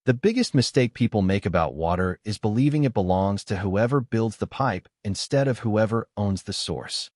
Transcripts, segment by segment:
The biggest mistake people make about water is believing it belongs to whoever builds the pipe instead of whoever owns the source.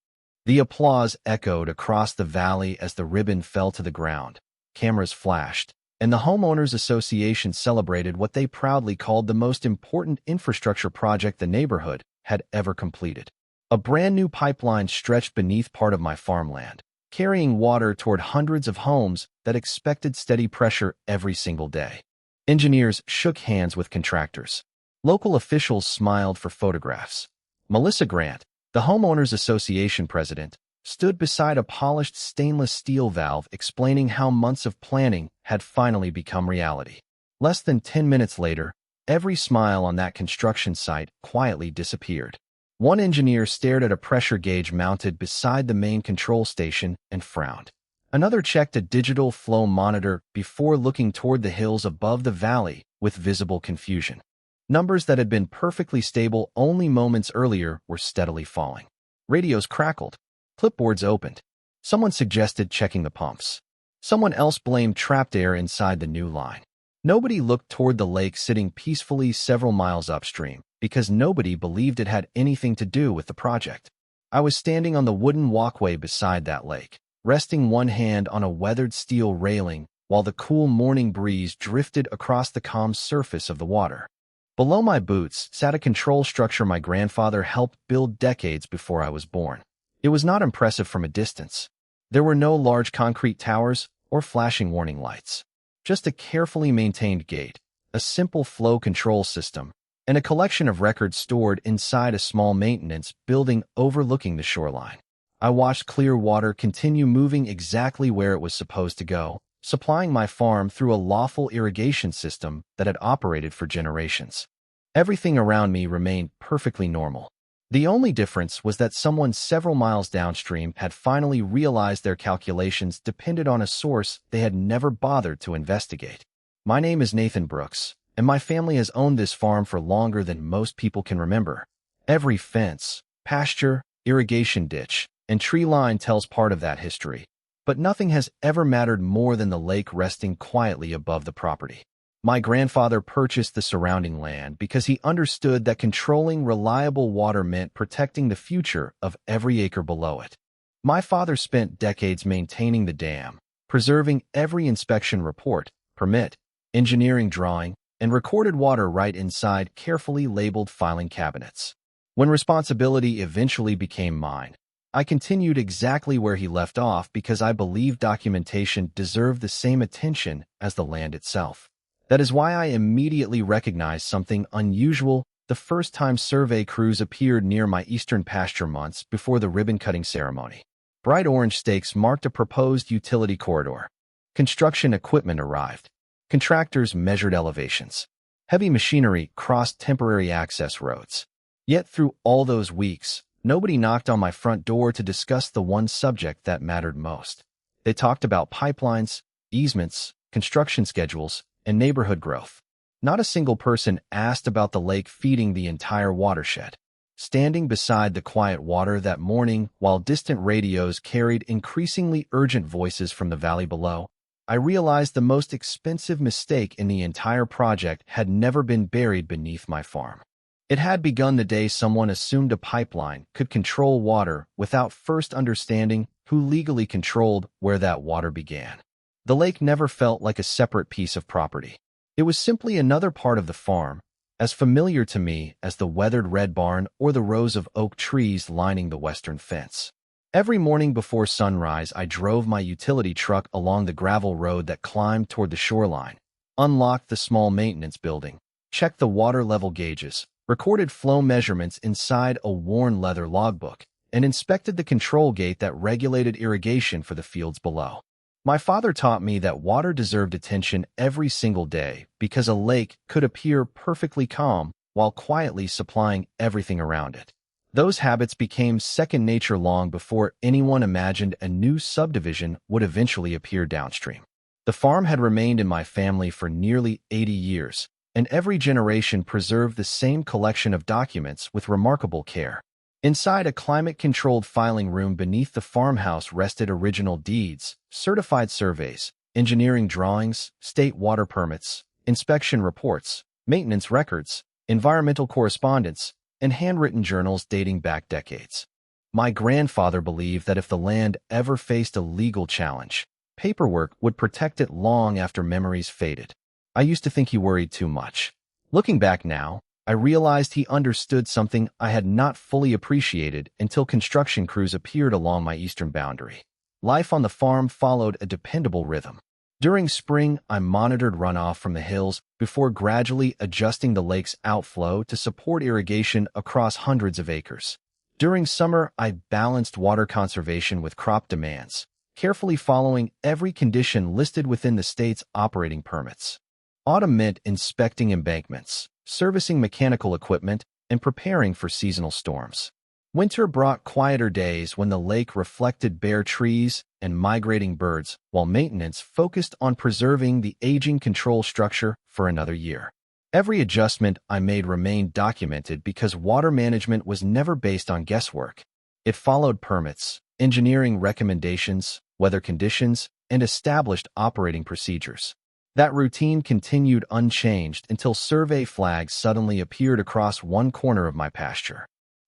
The applause echoed across the valley as the ribbon fell to the ground. Cameras flashed, and the Homeowners Association celebrated what they proudly called the most important infrastructure project the neighborhood had ever completed. A brand new pipeline stretched beneath part of my farmland, carrying water toward hundreds of homes that expected steady pressure every single day. Engineers shook hands with contractors. Local officials smiled for photographs. Melissa Grant, the Homeowners Association president, stood beside a polished stainless steel valve explaining how months of planning had finally become reality. Less than 10 minutes later, every smile on that construction site quietly disappeared. One engineer stared at a pressure gauge mounted beside the main control station and frowned. Another checked a digital flow monitor before looking toward the hills above the valley with visible confusion. Numbers that had been perfectly stable only moments earlier were steadily falling. Radios crackled. Clipboards opened. Someone suggested checking the pumps. Someone else blamed trapped air inside the new line. Nobody looked toward the lake sitting peacefully several miles upstream because nobody believed it had anything to do with the project. I was standing on the wooden walkway beside that lake, resting one hand on a weathered steel railing while the cool morning breeze drifted across the calm surface of the water. Below my boots sat a control structure my grandfather helped build decades before I was born. It was not impressive from a distance. There were no large concrete towers or flashing warning lights. Just a carefully maintained gate, a simple flow control system, and a collection of records stored inside a small maintenance building overlooking the shoreline. I watched clear water continue moving exactly where it was supposed to go, supplying my farm through a lawful irrigation system that had operated for generations. Everything around me remained perfectly normal. The only difference was that someone several miles downstream had finally realized their calculations depended on a source they had never bothered to investigate. My name is Nathan Brooks, and my family has owned this farm for longer than most people can remember. Every fence, pasture, irrigation ditch, and tree line tells part of that history, but nothing has ever mattered more than the lake resting quietly above the property. My grandfather purchased the surrounding land because he understood that controlling reliable water meant protecting the future of every acre below it. My father spent decades maintaining the dam, preserving every inspection report, permit, engineering drawing, and recorded water right inside carefully labeled filing cabinets. When responsibility eventually became mine, I continued exactly where he left off because I believed documentation deserved the same attention as the land itself. That is why I immediately recognized something unusual the first time survey crews appeared near my eastern pasture months before the ribbon-cutting ceremony. Bright orange stakes marked a proposed utility corridor. Construction equipment arrived. Contractors measured elevations. Heavy machinery crossed temporary access roads. Yet through all those weeks, nobody knocked on my front door to discuss the one subject that mattered most. They talked about pipelines, easements, construction schedules, and neighborhood growth. Not a single person asked about the lake feeding the entire watershed. Standing beside the quiet water that morning while distant radios carried increasingly urgent voices from the valley below, I realized the most expensive mistake in the entire project had never been buried beneath my farm. It had begun the day someone assumed a pipeline could control water without first understanding who legally controlled where that water began. The lake never felt like a separate piece of property. It was simply another part of the farm, as familiar to me as the weathered red barn or the rows of oak trees lining the western fence. Every morning before sunrise, I drove my utility truck along the gravel road that climbed toward the shoreline, unlocked the small maintenance building, checked the water level gauges, recorded flow measurements inside a worn leather logbook, and inspected the control gate that regulated irrigation for the fields below. My father taught me that water deserved attention every single day because a lake could appear perfectly calm while quietly supplying everything around it. Those habits became second nature long before anyone imagined a new subdivision would eventually appear downstream. The farm had remained in my family for nearly 80 years, and every generation preserved the same collection of documents with remarkable care. Inside a climate-controlled filing room beneath the farmhouse rested original deeds, certified surveys, engineering drawings, state water permits, inspection reports, maintenance records, environmental correspondence, and handwritten journals dating back decades. My grandfather believed that if the land ever faced a legal challenge, paperwork would protect it long after memories faded. I used to think he worried too much. Looking back now, I realized he understood something I had not fully appreciated until construction crews appeared along my eastern boundary. Life on the farm followed a dependable rhythm. During spring, I monitored runoff from the hills before gradually adjusting the lake's outflow to support irrigation across hundreds of acres. During summer, I balanced water conservation with crop demands, carefully following every condition listed within the state's operating permits. Autumn meant inspecting embankments, servicing mechanical equipment, and preparing for seasonal storms. Winter brought quieter days when the lake reflected bare trees and migrating birds, while maintenance focused on preserving the aging control structure for another year. Every adjustment I made remained documented because water management was never based on guesswork. It followed permits, engineering recommendations, weather conditions, and established operating procedures. That routine continued unchanged until survey flags suddenly appeared across one corner of my pasture.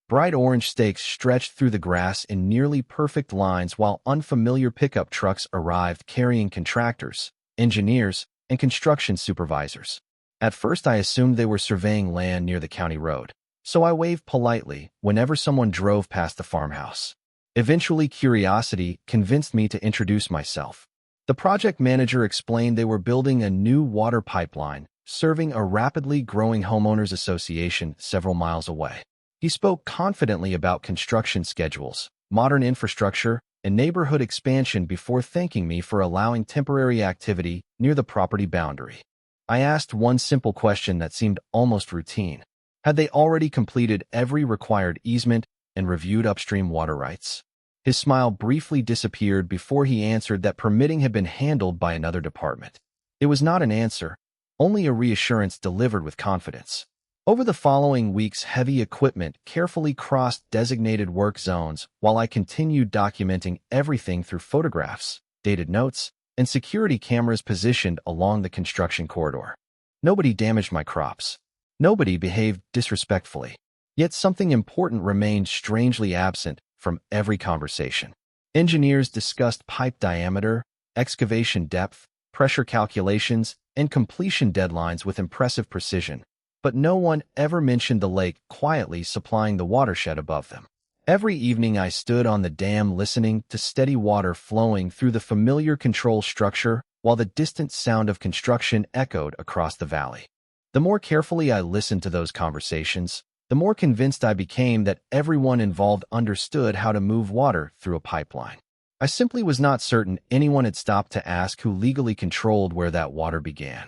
Bright orange stakes stretched through the grass in nearly perfect lines while unfamiliar pickup trucks arrived carrying contractors, engineers, and construction supervisors. At first I assumed they were surveying land near the county road, so I waved politely whenever someone drove past the farmhouse. Eventually, curiosity convinced me to introduce myself. The project manager explained they were building a new water pipeline, serving a rapidly growing homeowners association several miles away. He spoke confidently about construction schedules, modern infrastructure, and neighborhood expansion before thanking me for allowing temporary activity near the property boundary. I asked one simple question that seemed almost routine. Had they already completed every required easement and reviewed upstream water rights? His smile briefly disappeared before he answered that permitting had been handled by another department. It was not an answer, only a reassurance delivered with confidence. Over the following weeks, heavy equipment carefully crossed designated work zones while I continued documenting everything through photographs, dated notes, and security cameras positioned along the construction corridor. Nobody damaged my crops. Nobody behaved disrespectfully. Yet something important remained strangely absent from every conversation. Engineers discussed pipe diameter, excavation depth, pressure calculations, and completion deadlines with impressive precision, but no one ever mentioned the lake quietly supplying the watershed above them. Every evening I stood on the dam listening to steady water flowing through the familiar control structure while the distant sound of construction echoed across the valley. The more carefully I listened to those conversations, the more convinced I became that everyone involved understood how to move water through a pipeline. I simply was not certain anyone had stopped to ask who legally controlled where that water began.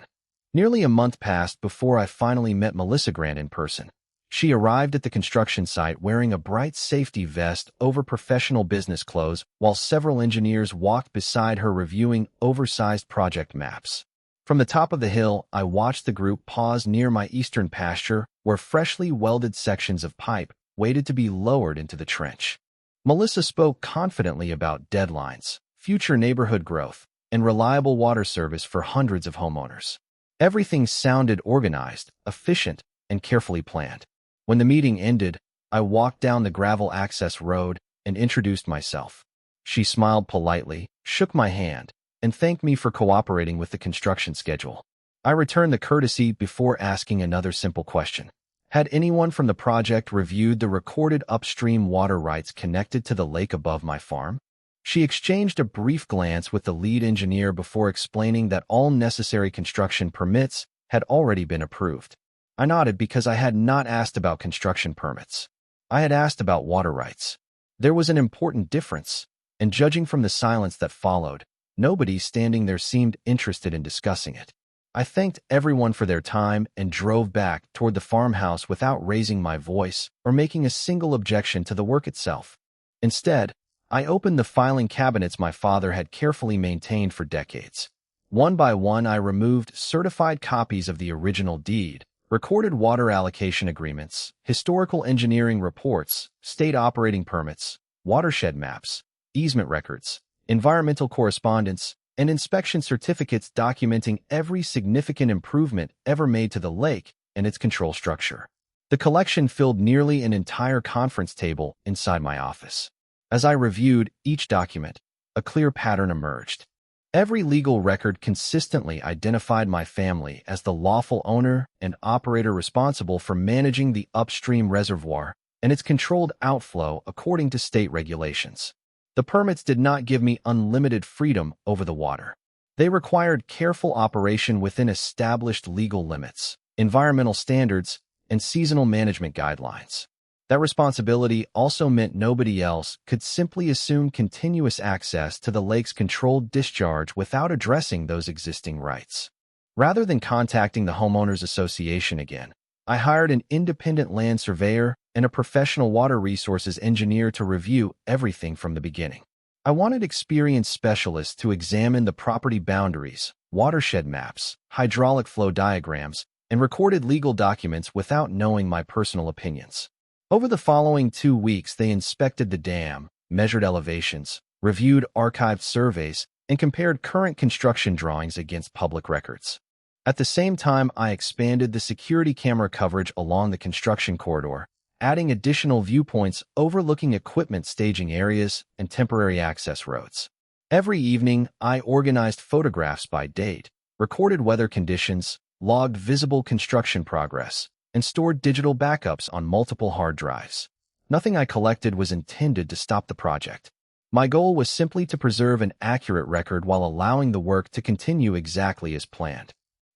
Nearly a month passed before I finally met Melissa Grant in person. She arrived at the construction site wearing a bright safety vest over professional business clothes while several engineers walked beside her reviewing oversized project maps. From the top of the hill, I watched the group pause near my eastern pasture where freshly welded sections of pipe waited to be lowered into the trench. Melissa spoke confidently about deadlines, future neighborhood growth, and reliable water service for hundreds of homeowners. Everything sounded organized, efficient, and carefully planned. When the meeting ended, I walked down the gravel access road and introduced myself. She smiled politely, shook my hand, and thanked me for cooperating with the construction schedule. I returned the courtesy before asking another simple question. Had anyone from the project reviewed the recorded upstream water rights connected to the lake above my farm? She exchanged a brief glance with the lead engineer before explaining that all necessary construction permits had already been approved. I nodded because I had not asked about construction permits. I had asked about water rights. There was an important difference, and judging from the silence that followed, nobody standing there seemed interested in discussing it. I thanked everyone for their time and drove back toward the farmhouse without raising my voice or making a single objection to the work itself. Instead, I opened the filing cabinets my father had carefully maintained for decades. One by one, I removed certified copies of the original deed, recorded water allocation agreements, historical engineering reports, state operating permits, watershed maps, easement records, environmental correspondence, and inspection certificates documenting every significant improvement ever made to the lake and its control structure. The collection filled nearly an entire conference table inside my office. As I reviewed each document, a clear pattern emerged. Every legal record consistently identified my family as the lawful owner and operator responsible for managing the upstream reservoir and its controlled outflow according to state regulations. The permits did not give me unlimited freedom over the water. They required careful operation within established legal limits, environmental standards, and seasonal management guidelines. That responsibility also meant nobody else could simply assume continuous access to the lake's controlled discharge without addressing those existing rights. Rather than contacting the homeowners association again, I hired an independent land surveyor and a professional water resources engineer to review everything from the beginning. I wanted experienced specialists to examine the property boundaries, watershed maps, hydraulic flow diagrams, and recorded legal documents without knowing my personal opinions. Over the following 2 weeks, they inspected the dam, measured elevations, reviewed archived surveys, and compared current construction drawings against public records. At the same time, I expanded the security camera coverage along the construction corridor, adding additional viewpoints overlooking equipment staging areas and temporary access roads. Every evening, I organized photographs by date, recorded weather conditions, logged visible construction progress, and stored digital backups on multiple hard drives. Nothing I collected was intended to stop the project. My goal was simply to preserve an accurate record while allowing the work to continue exactly as planned.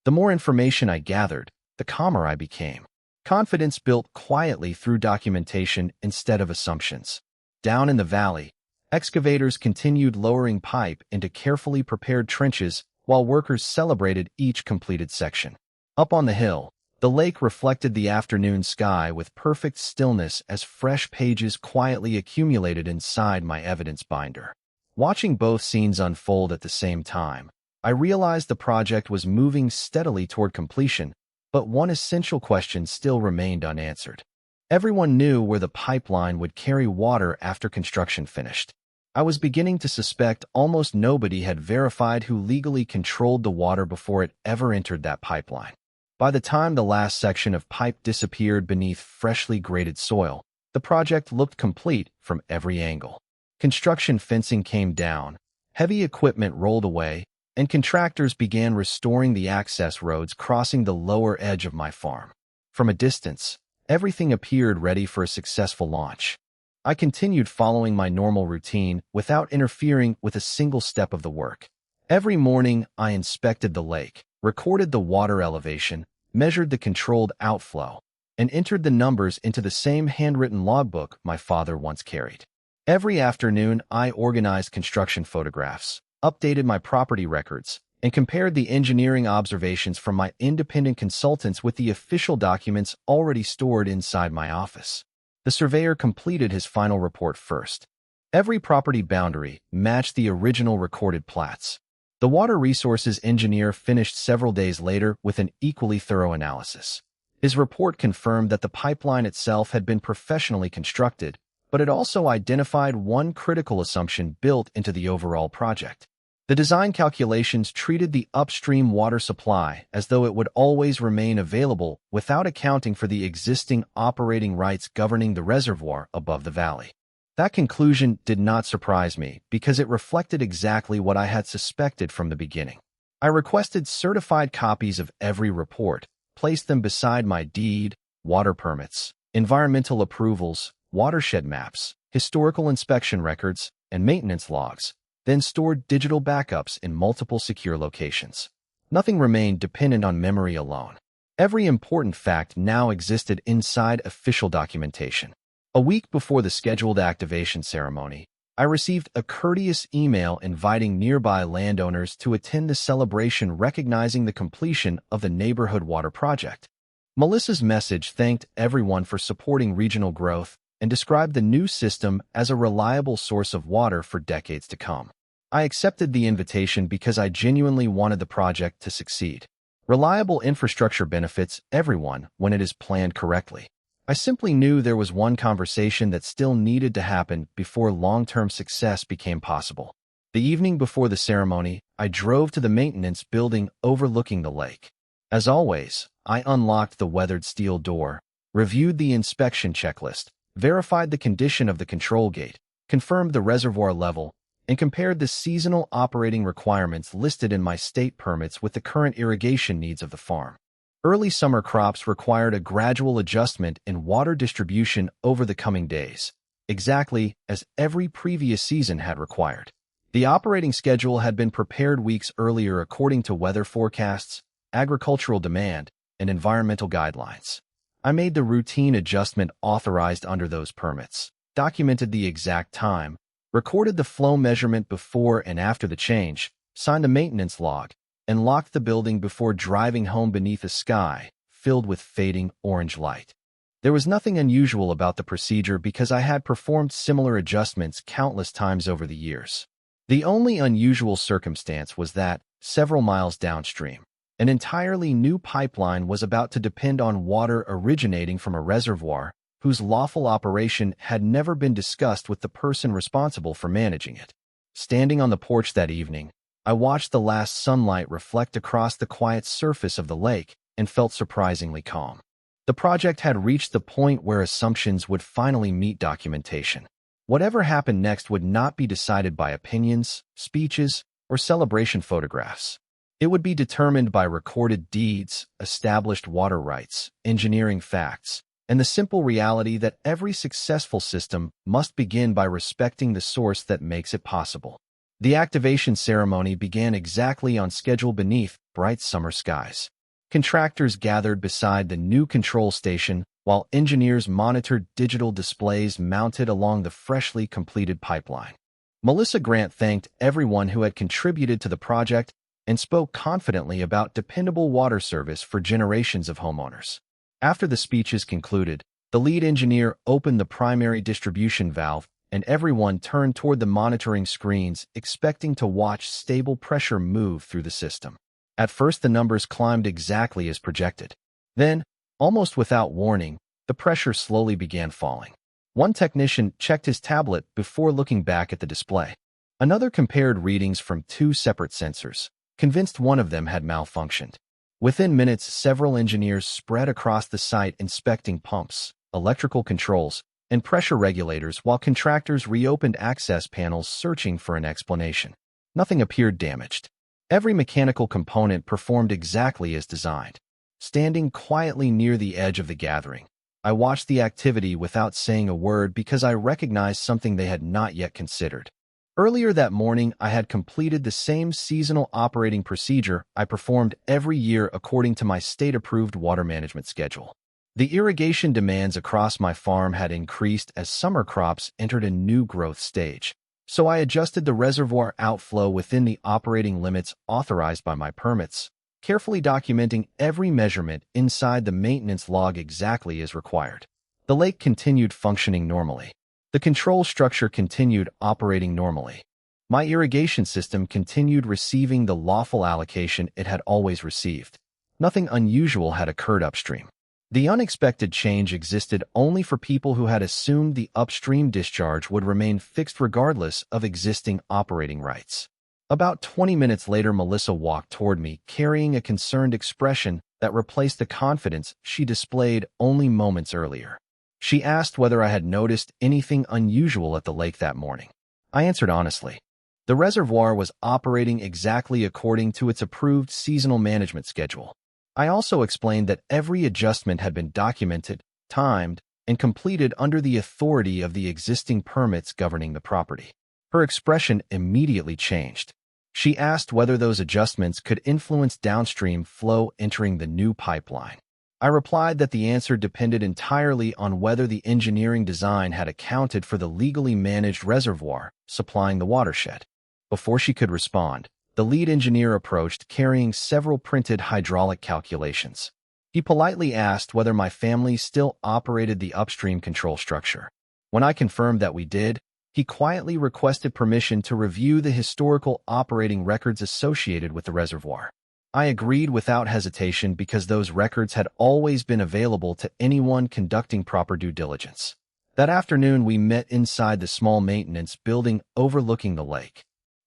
The more information I gathered, the calmer I became. Confidence built quietly through documentation instead of assumptions. Down in the valley, excavators continued lowering pipe into carefully prepared trenches while workers celebrated each completed section. Up on the hill, the lake reflected the afternoon sky with perfect stillness as fresh pages quietly accumulated inside my evidence binder. Watching both scenes unfold at the same time, I realized the project was moving steadily toward completion, but one essential question still remained unanswered. Everyone knew where the pipeline would carry water after construction finished. I was beginning to suspect almost nobody had verified who legally controlled the water before it ever entered that pipeline. By the time the last section of pipe disappeared beneath freshly graded soil, the project looked complete from every angle. Construction fencing came down, heavy equipment rolled away, and contractors began restoring the access roads crossing the lower edge of my farm. From a distance, everything appeared ready for a successful launch. I continued following my normal routine without interfering with a single step of the work. Every morning, I inspected the lake, recorded the water elevation, measured the controlled outflow, and entered the numbers into the same handwritten logbook my father once carried. Every afternoon, I organized construction photographs, updated my property records, and compared the engineering observations from my independent consultants with the official documents already stored inside my office. The surveyor completed his final report first. Every property boundary matched the original recorded plats. The water resources engineer finished several days later with an equally thorough analysis. His report confirmed that the pipeline itself had been professionally constructed, but it also identified one critical assumption built into the overall project. The design calculations treated the upstream water supply as though it would always remain available without accounting for the existing operating rights governing the reservoir above the valley. That conclusion did not surprise me because it reflected exactly what I had suspected from the beginning. I requested certified copies of every report, placed them beside my deed, water permits, environmental approvals, watershed maps, historical inspection records, and maintenance logs, then stored digital backups in multiple secure locations. Nothing remained dependent on memory alone. Every important fact now existed inside official documentation. A week before the scheduled activation ceremony, I received a courteous email inviting nearby landowners to attend the celebration recognizing the completion of the neighborhood water project. Melissa's message thanked everyone for supporting regional growth and described the new system as a reliable source of water for decades to come. I accepted the invitation because I genuinely wanted the project to succeed. Reliable infrastructure benefits everyone when it is planned correctly. I simply knew there was one conversation that still needed to happen before long-term success became possible. The evening before the ceremony, I drove to the maintenance building overlooking the lake. As always, I unlocked the weathered steel door, reviewed the inspection checklist, verified the condition of the control gate, confirmed the reservoir level, and compared the seasonal operating requirements listed in my state permits with the current irrigation needs of the farm. Early summer crops required a gradual adjustment in water distribution over the coming days, exactly as every previous season had required. The operating schedule had been prepared weeks earlier according to weather forecasts, agricultural demand, and environmental guidelines. I made the routine adjustment authorized under those permits, documented the exact time, recorded the flow measurement before and after the change, signed a maintenance log, and locked the building before driving home beneath a sky filled with fading orange light. There was nothing unusual about the procedure because I had performed similar adjustments countless times over the years. The only unusual circumstance was that, several miles downstream, an entirely new pipeline was about to depend on water originating from a reservoir whose lawful operation had never been discussed with the person responsible for managing it. Standing on the porch that evening, I watched the last sunlight reflect across the quiet surface of the lake and felt surprisingly calm. The project had reached the point where assumptions would finally meet documentation. Whatever happened next would not be decided by opinions, speeches, or celebration photographs. It would be determined by recorded deeds, established water rights, engineering facts, and the simple reality that every successful system must begin by respecting the source that makes it possible. The activation ceremony began exactly on schedule beneath bright summer skies. Contractors gathered beside the new control station while engineers monitored digital displays mounted along the freshly completed pipeline. Melissa Grant thanked everyone who had contributed to the project and spoke confidently about dependable water service for generations of homeowners. After the speeches concluded, the lead engineer opened the primary distribution valve and everyone turned toward the monitoring screens, expecting to watch stable pressure move through the system. At first, the numbers climbed exactly as projected. Then, almost without warning, the pressure slowly began falling. One technician checked his tablet before looking back at the display. Another compared readings from two separate sensors, convinced one of them had malfunctioned. Within minutes, several engineers spread across the site inspecting pumps, electrical controls, and pressure regulators while contractors reopened access panels searching for an explanation. Nothing appeared damaged. Every mechanical component performed exactly as designed. Standing quietly near the edge of the gathering, I watched the activity without saying a word because I recognized something they had not yet considered. Earlier that morning, I had completed the same seasonal operating procedure I performed every year according to my state-approved water management schedule. The irrigation demands across my farm had increased as summer crops entered a new growth stage, so I adjusted the reservoir outflow within the operating limits authorized by my permits, carefully documenting every measurement inside the maintenance log exactly as required. The lake continued functioning normally. The control structure continued operating normally. My irrigation system continued receiving the lawful allocation it had always received. Nothing unusual had occurred upstream. The unexpected change existed only for people who had assumed the upstream discharge would remain fixed regardless of existing operating rights. About 20 minutes later, Melissa walked toward me, carrying a concerned expression that replaced the confidence she displayed only moments earlier. She asked whether I had noticed anything unusual at the lake that morning. I answered honestly. The reservoir was operating exactly according to its approved seasonal management schedule. I also explained that every adjustment had been documented, timed, and completed under the authority of the existing permits governing the property. Her expression immediately changed. She asked whether those adjustments could influence downstream flow entering the new pipeline. I replied that the answer depended entirely on whether the engineering design had accounted for the legally managed reservoir supplying the watershed. Before she could respond, the lead engineer approached carrying several printed hydraulic calculations. He politely asked whether my family still operated the upstream control structure. When I confirmed that we did, he quietly requested permission to review the historical operating records associated with the reservoir. I agreed without hesitation because those records had always been available to anyone conducting proper due diligence. That afternoon, we met inside the small maintenance building overlooking the lake.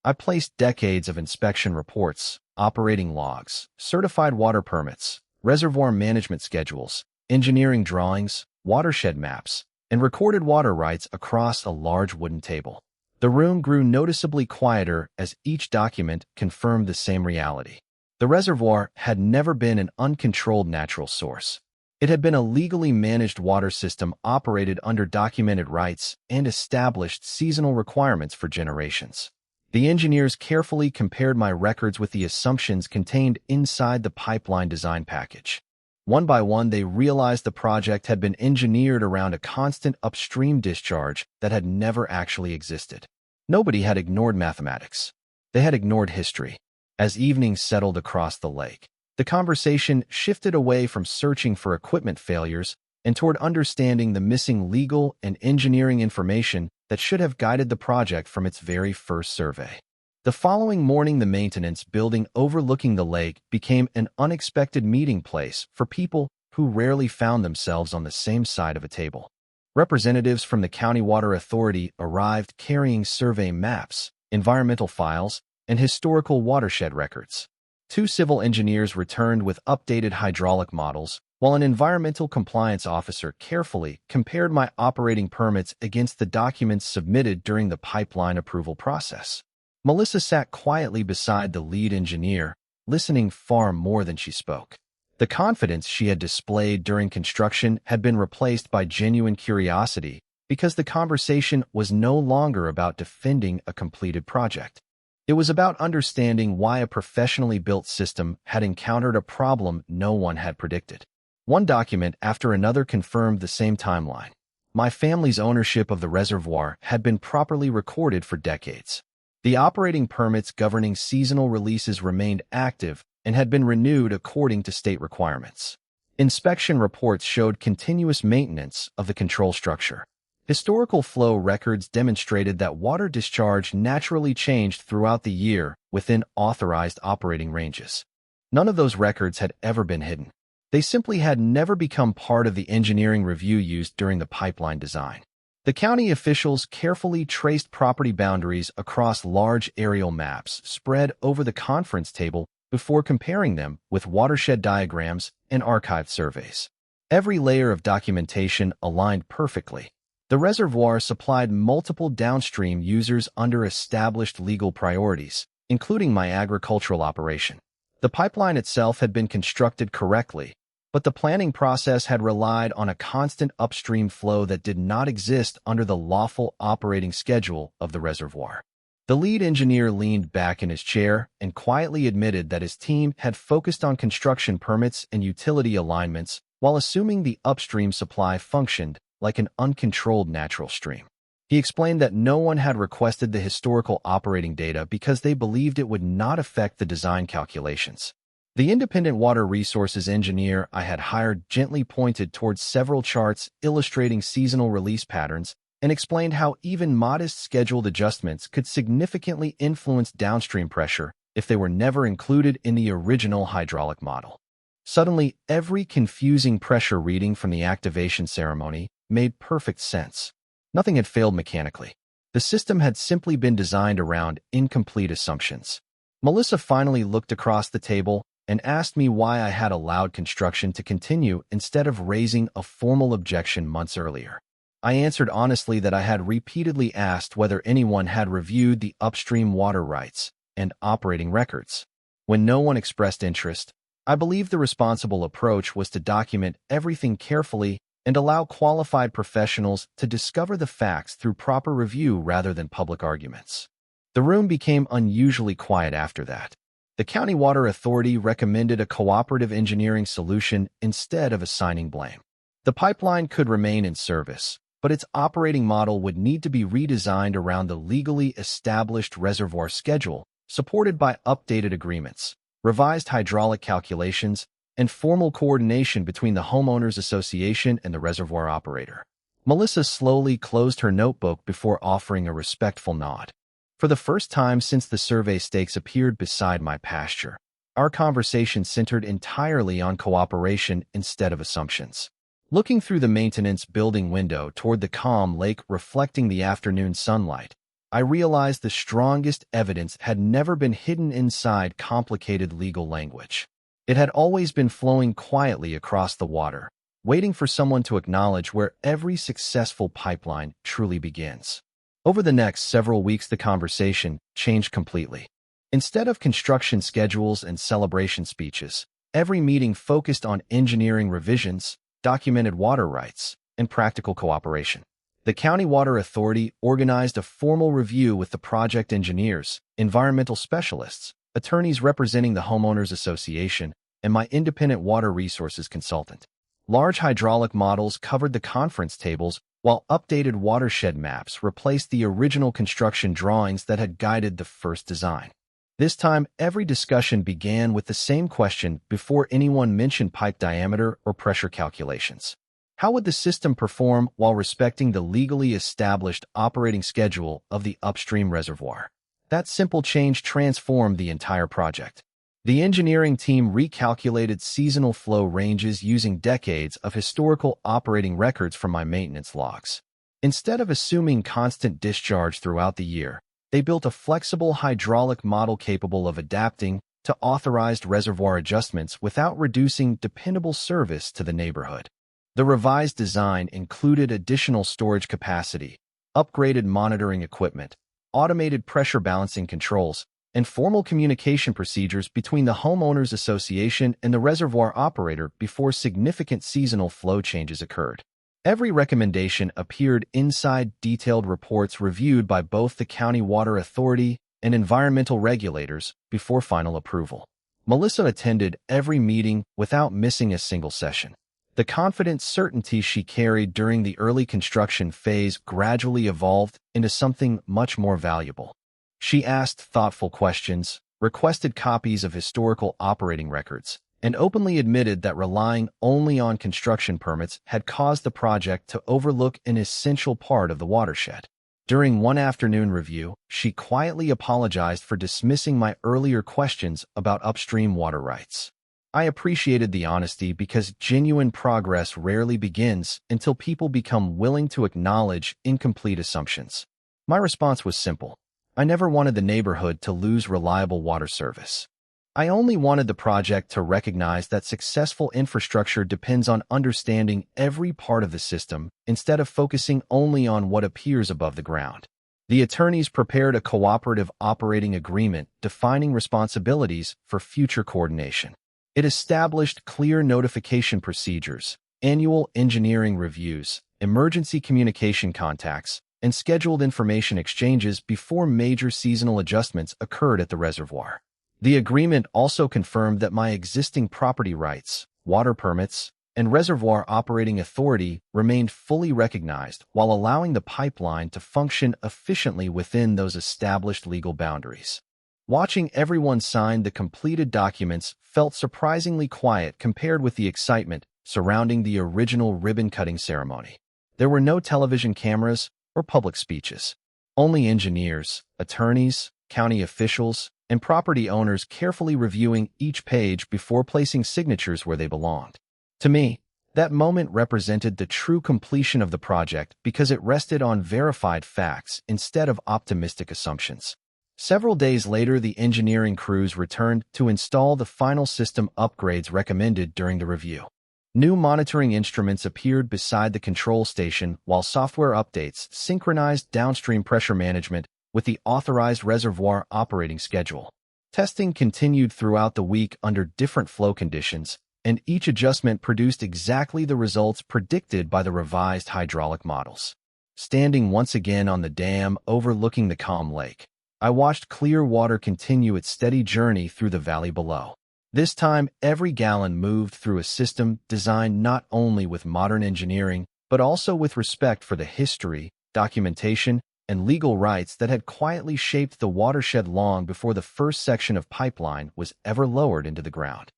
I placed decades of inspection reports, operating logs, certified water permits, reservoir management schedules, engineering drawings, watershed maps, and recorded water rights across a large wooden table. The room grew noticeably quieter as each document confirmed the same reality. The reservoir had never been an uncontrolled natural source. It had been a legally managed water system operated under documented rights and established seasonal requirements for generations. The engineers carefully compared my records with the assumptions contained inside the pipeline design package. One by one, they realized the project had been engineered around a constant upstream discharge that had never actually existed. Nobody had ignored mathematics. They had ignored history. As evenings settled across the lake, the conversation shifted away from searching for equipment failures and toward understanding the missing legal and engineering information that should have guided the project from its very first survey. The following morning, the maintenance building overlooking the lake became an unexpected meeting place for people who rarely found themselves on the same side of a table. Representatives from the County Water Authority arrived carrying survey maps, environmental files, and historical watershed records. Two civil engineers returned with updated hydraulic models, while an environmental compliance officer carefully compared my operating permits against the documents submitted during the pipeline approval process. Melissa sat quietly beside the lead engineer, listening far more than she spoke. The confidence she had displayed during construction had been replaced by genuine curiosity because the conversation was no longer about defending a completed project. It was about understanding why a professionally built system had encountered a problem no one had predicted. One document after another confirmed the same timeline. My family's ownership of the reservoir had been properly recorded for decades. The operating permits governing seasonal releases remained active and had been renewed according to state requirements. Inspection reports showed continuous maintenance of the control structure. Historical flow records demonstrated that water discharge naturally changed throughout the year within authorized operating ranges. None of those records had ever been hidden. They simply had never become part of the engineering review used during the pipeline design. The county officials carefully traced property boundaries across large aerial maps spread over the conference table before comparing them with watershed diagrams and archived surveys. Every layer of documentation aligned perfectly. The reservoir supplied multiple downstream users under established legal priorities, including my agricultural operation. The pipeline itself had been constructed correctly, but the planning process had relied on a constant upstream flow that did not exist under the lawful operating schedule of the reservoir. The lead engineer leaned back in his chair and quietly admitted that his team had focused on construction permits and utility alignments while assuming the upstream supply functioned like an uncontrolled natural stream. He explained that no one had requested the historical operating data because they believed it would not affect the design calculations. The independent water resources engineer I had hired gently pointed towards several charts illustrating seasonal release patterns and explained how even modest scheduled adjustments could significantly influence downstream pressure if they were never included in the original hydraulic model. Suddenly, every confusing pressure reading from the activation ceremony made perfect sense. Nothing had failed mechanically. The system had simply been designed around incomplete assumptions. Melissa finally looked across the table and asked me why I had allowed construction to continue instead of raising a formal objection months earlier. I answered honestly that I had repeatedly asked whether anyone had reviewed the upstream water rights and operating records. When no one expressed interest, I believed the responsible approach was to document everything carefully and allow qualified professionals to discover the facts through proper review rather than public arguments. The room became unusually quiet after that. The County Water Authority recommended a cooperative engineering solution instead of assigning blame. The pipeline could remain in service, but its operating model would need to be redesigned around the legally established reservoir schedule, supported by updated agreements, revised hydraulic calculations, and formal coordination between the homeowners association and the reservoir operator. Melissa slowly closed her notebook before offering a respectful nod. For the first time since the survey stakes appeared beside my pasture, our conversation centered entirely on cooperation instead of assumptions. Looking through the maintenance building window toward the calm lake reflecting the afternoon sunlight, I realized the strongest evidence had never been hidden inside complicated legal language. It had always been flowing quietly across the water, waiting for someone to acknowledge where every successful pipeline truly begins. Over the next several weeks, the conversation changed completely. Instead of construction schedules and celebration speeches, every meeting focused on engineering revisions, documented water rights, and practical cooperation. The County Water Authority organized a formal review with the project engineers, environmental specialists, attorneys representing the Homeowners Association, and my independent water resources consultant. Large hydraulic models covered the conference tables, while updated watershed maps replaced the original construction drawings that had guided the first design. This time, every discussion began with the same question before anyone mentioned pipe diameter or pressure calculations. How would the system perform while respecting the legally established operating schedule of the upstream reservoir? That simple change transformed the entire project. The engineering team recalculated seasonal flow ranges using decades of historical operating records from my maintenance logs. Instead of assuming constant discharge throughout the year, they built a flexible hydraulic model capable of adapting to authorized reservoir adjustments without reducing dependable service to the neighborhood. The revised design included additional storage capacity, upgraded monitoring equipment, automated pressure balancing controls, and formal communication procedures between the Homeowners Association and the reservoir operator before significant seasonal flow changes occurred. Every recommendation appeared inside detailed reports reviewed by both the County Water Authority and environmental regulators before final approval. Melissa attended every meeting without missing a single session. The confident certainty she carried during the early construction phase gradually evolved into something much more valuable. She asked thoughtful questions, requested copies of historical operating records, and openly admitted that relying only on construction permits had caused the project to overlook an essential part of the watershed. During one afternoon review, she quietly apologized for dismissing my earlier questions about upstream water rights. I appreciated the honesty because genuine progress rarely begins until people become willing to acknowledge incomplete assumptions. My response was simple. I never wanted the neighborhood to lose reliable water service. I only wanted the project to recognize that successful infrastructure depends on understanding every part of the system instead of focusing only on what appears above the ground. The attorneys prepared a cooperative operating agreement defining responsibilities for future coordination. It established clear notification procedures, annual engineering reviews, emergency communication contacts, and scheduled information exchanges before major seasonal adjustments occurred at the reservoir. The agreement also confirmed that my existing property rights, water permits, and reservoir operating authority remained fully recognized while allowing the pipeline to function efficiently within those established legal boundaries. Watching everyone sign the completed documents felt surprisingly quiet compared with the excitement surrounding the original ribbon-cutting ceremony. There were no television cameras or public speeches. Only engineers, attorneys, county officials, and property owners carefully reviewing each page before placing signatures where they belonged. To me, that moment represented the true completion of the project because it rested on verified facts instead of optimistic assumptions. Several days later, the engineering crews returned to install the final system upgrades recommended during the review. New monitoring instruments appeared beside the control station while software updates synchronized downstream pressure management with the authorized reservoir operating schedule. Testing continued throughout the week under different flow conditions, and each adjustment produced exactly the results predicted by the revised hydraulic models. Standing once again on the dam overlooking the calm lake, I watched clear water continue its steady journey through the valley below. This time, every gallon moved through a system designed not only with modern engineering, but also with respect for the history, documentation, and legal rights that had quietly shaped the watershed long before the first section of pipeline was ever lowered into the ground.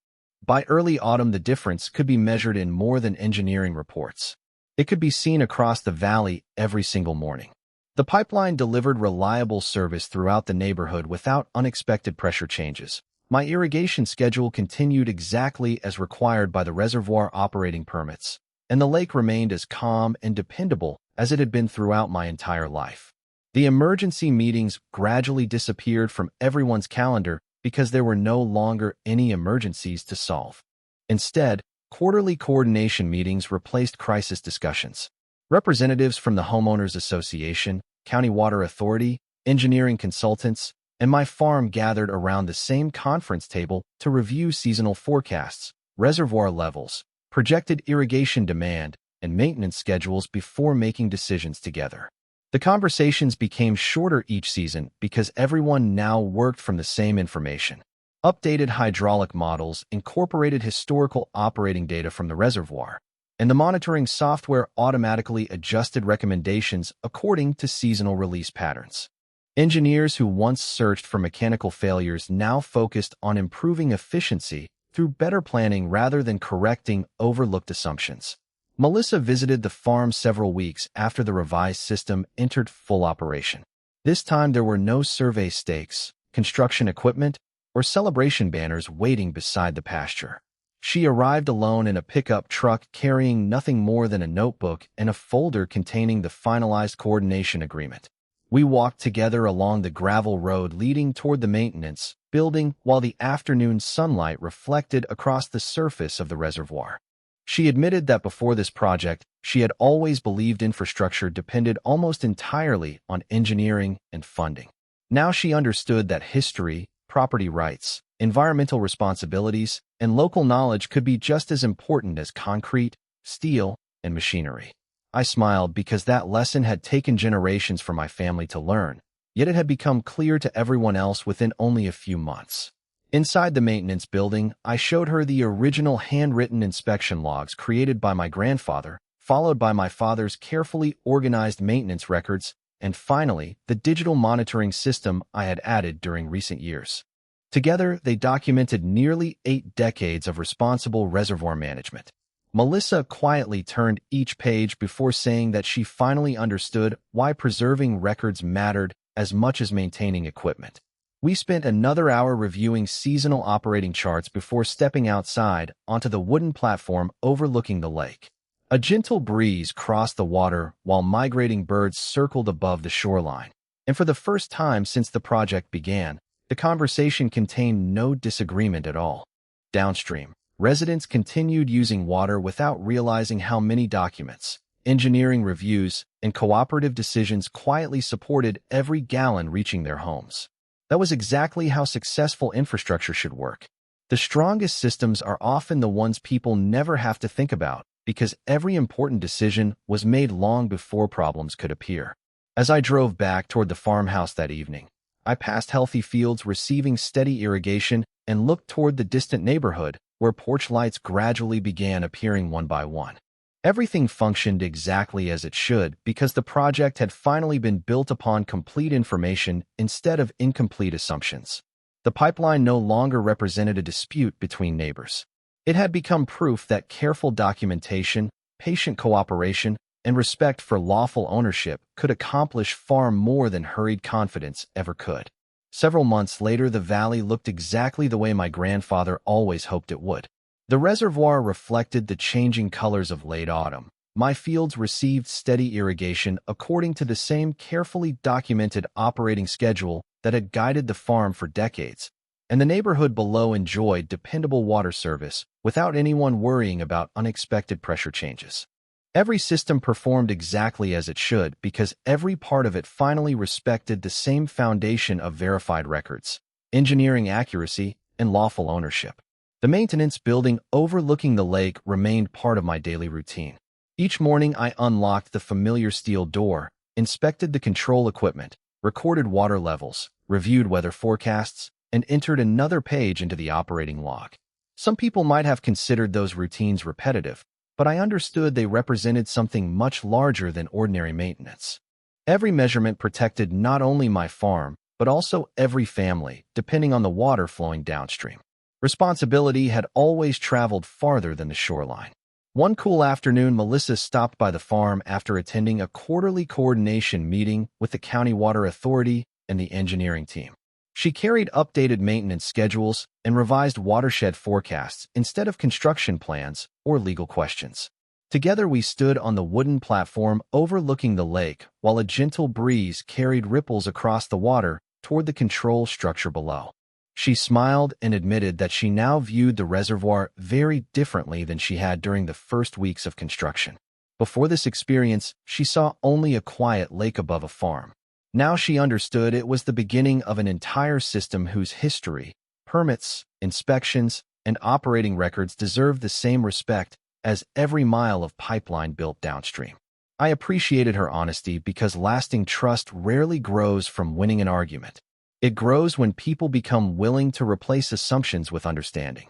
By early autumn, the difference could be measured in more than engineering reports. It could be seen across the valley every single morning. The pipeline delivered reliable service throughout the neighborhood without unexpected pressure changes. My irrigation schedule continued exactly as required by the reservoir operating permits, and the lake remained as calm and dependable as it had been throughout my entire life. The emergency meetings gradually disappeared from everyone's calendar because there were no longer any emergencies to solve. Instead, quarterly coordination meetings replaced crisis discussions. Representatives from the Homeowners Association, County Water Authority, engineering consultants, and my farm gathered around the same conference table to review seasonal forecasts, reservoir levels, projected irrigation demand, and maintenance schedules before making decisions together. The conversations became shorter each season because everyone now worked from the same information. Updated hydraulic models incorporated historical operating data from the reservoir, and the monitoring software automatically adjusted recommendations according to seasonal release patterns. Engineers who once searched for mechanical failures now focused on improving efficiency through better planning rather than correcting overlooked assumptions. Melissa visited the farm several weeks after the revised system entered full operation. This time there were no survey stakes, construction equipment, or celebration banners waiting beside the pasture. She arrived alone in a pickup truck carrying nothing more than a notebook and a folder containing the finalized coordination agreement. We walked together along the gravel road leading toward the maintenance building while the afternoon sunlight reflected across the surface of the reservoir. She admitted that before this project, she had always believed infrastructure depended almost entirely on engineering and funding. Now she understood that history, property rights, environmental responsibilities, and local knowledge could be just as important as concrete, steel, and machinery. I smiled because that lesson had taken generations for my family to learn, yet it had become clear to everyone else within only a few months. Inside the maintenance building, I showed her the original handwritten inspection logs created by my grandfather, followed by my father's carefully organized maintenance records, and finally, the digital monitoring system I had added during recent years. Together, they documented nearly 8 decades of responsible reservoir management. Melissa quietly turned each page before saying that she finally understood why preserving records mattered as much as maintaining equipment. We spent another hour reviewing seasonal operating charts before stepping outside onto the wooden platform overlooking the lake. A gentle breeze crossed the water while migrating birds circled above the shoreline. And for the first time since the project began, the conversation contained no disagreement at all. Downstream, residents continued using water without realizing how many documents, engineering reviews, and cooperative decisions quietly supported every gallon reaching their homes. That was exactly how successful infrastructure should work. The strongest systems are often the ones people never have to think about because every important decision was made long before problems could appear. As I drove back toward the farmhouse that evening, I passed healthy fields receiving steady irrigation and looked toward the distant neighborhood where porch lights gradually began appearing one by one. Everything functioned exactly as it should because the project had finally been built upon complete information instead of incomplete assumptions. The pipeline no longer represented a dispute between neighbors. It had become proof that careful documentation, patient cooperation, and respect for lawful ownership could accomplish far more than hurried confidence ever could. Several months later, the valley looked exactly the way my grandfather always hoped it would. The reservoir reflected the changing colors of late autumn. My fields received steady irrigation according to the same carefully documented operating schedule that had guided the farm for decades, and the neighborhood below enjoyed dependable water service without anyone worrying about unexpected pressure changes. Every system performed exactly as it should because every part of it finally respected the same foundation of verified records, engineering accuracy, and lawful ownership. The maintenance building overlooking the lake remained part of my daily routine. Each morning I unlocked the familiar steel door, inspected the control equipment, recorded water levels, reviewed weather forecasts, and entered another page into the operating log. Some people might have considered those routines repetitive, but I understood they represented something much larger than ordinary maintenance. Every measurement protected not only my farm, but also every family, depending on the water flowing downstream. Responsibility had always traveled farther than the shoreline. One cool afternoon, Melissa stopped by the farm after attending a quarterly coordination meeting with the County Water Authority and the engineering team. She carried updated maintenance schedules and revised watershed forecasts instead of construction plans or legal questions. Together we stood on the wooden platform overlooking the lake, while a gentle breeze carried ripples across the water toward the control structure below. She smiled and admitted that she now viewed the reservoir very differently than she had during the first weeks of construction. Before this experience, she saw only a quiet lake above a farm. Now she understood it was the beginning of an entire system whose history, permits, inspections, and operating records deserved the same respect as every mile of pipeline built downstream. I appreciated her honesty because lasting trust rarely grows from winning an argument. It grows when people become willing to replace assumptions with understanding.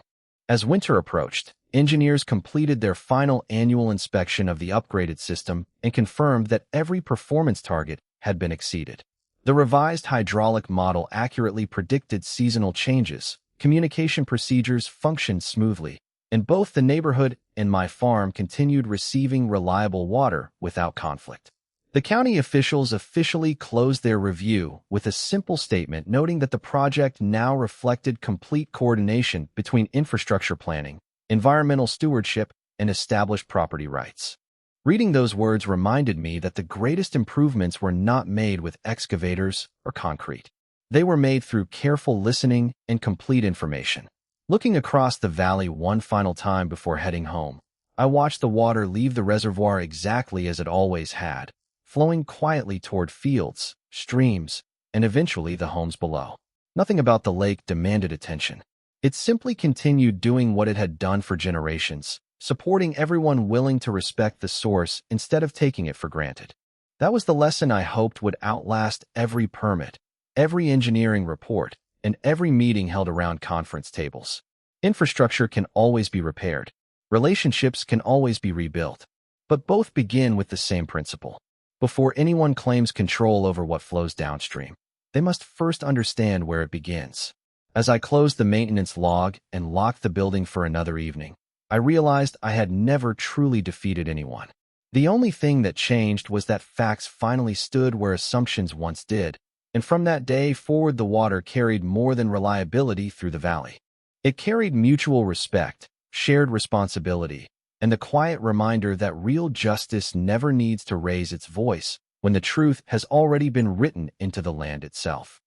As winter approached, engineers completed their final annual inspection of the upgraded system and confirmed that every performance target had been exceeded. The revised hydraulic model accurately predicted seasonal changes, communication procedures functioned smoothly, and both the neighborhood and my farm continued receiving reliable water without conflict. The county officials officially closed their review with a simple statement noting that the project now reflected complete coordination between infrastructure planning, environmental stewardship, and established property rights. Reading those words reminded me that the greatest improvements were not made with excavators or concrete. They were made through careful listening and complete information. Looking across the valley one final time before heading home, I watched the water leave the reservoir exactly as it always had, flowing quietly toward fields, streams, and eventually the homes below. Nothing about the lake demanded attention. It simply continued doing what it had done for generations, supporting everyone willing to respect the source instead of taking it for granted. That was the lesson I hoped would outlast every permit, every engineering report, and every meeting held around conference tables. Infrastructure can always be repaired. Relationships can always be rebuilt. But both begin with the same principle. Before anyone claims control over what flows downstream, they must first understand where it begins. As I closed the maintenance log and locked the building for another evening, I realized I had never truly defeated anyone. The only thing that changed was that facts finally stood where assumptions once did, and from that day forward the water carried more than reliability through the valley. It carried mutual respect, shared responsibility, and the quiet reminder that real justice never needs to raise its voice when the truth has already been written into the land itself.